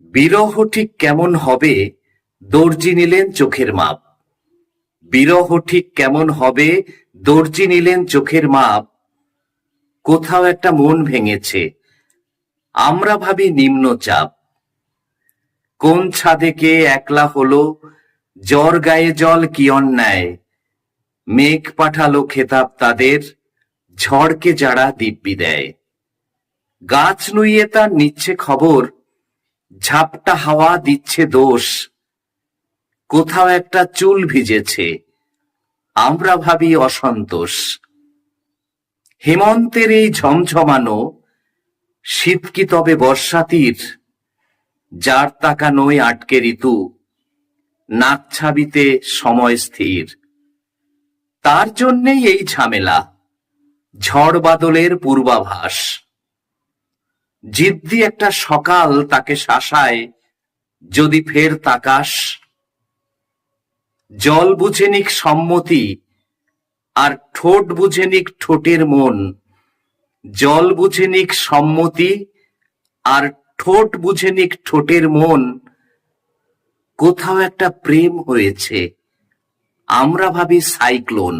বিরহ ঠিক কেমন হবে, দর্জি নিলেন চোখের মাপ। বিরহ ঠিক কেমন হবে, দর্জি নিলেন চোখের মাপ। কোথাও একটা মন ভেঙেছে, আমরা ভাবি নিম্নচাপ। কোন ছাদে কে একলা হলো, জ্বর গায়ে জল কি অন্যায়। মেঘ পাঠালো খেতাব তাদের, ঝড়কে যারা দিব্যি দেয়। গাছ নুইয়ে তার নিচ্ছে খবর, ঝাপটা হাওয়া দিচ্ছে দোষ। কোথাও একটা চুল ভিজেছে, আমরা ভাবি অসন্তোষ। হেমন্তের এই ঝমঝমানো শীত কি তবে বর্ষাতীর, যার তাকানোয় আটকে ঋতু, নাক ছাবিতে সময় স্থির। তার জন্যেই এই ঝামেলা, ঝড় বাদলের পূর্বাভাস। জিদ্দি একটা সকাল তাকে শাসায়, যদি ফের তাকাস। জল বুঝে নিক সম্মতি, আর ঠোঁট বুঝে নিক ঠোঁটের মন। জল বুঝে নিক সম্মতি, আর ঠোঁট বুঝে নিক ঠোঁটের মন। কোথাও একটা প্রেম হয়েছে, আমরা ভাবি সাইক্লোন।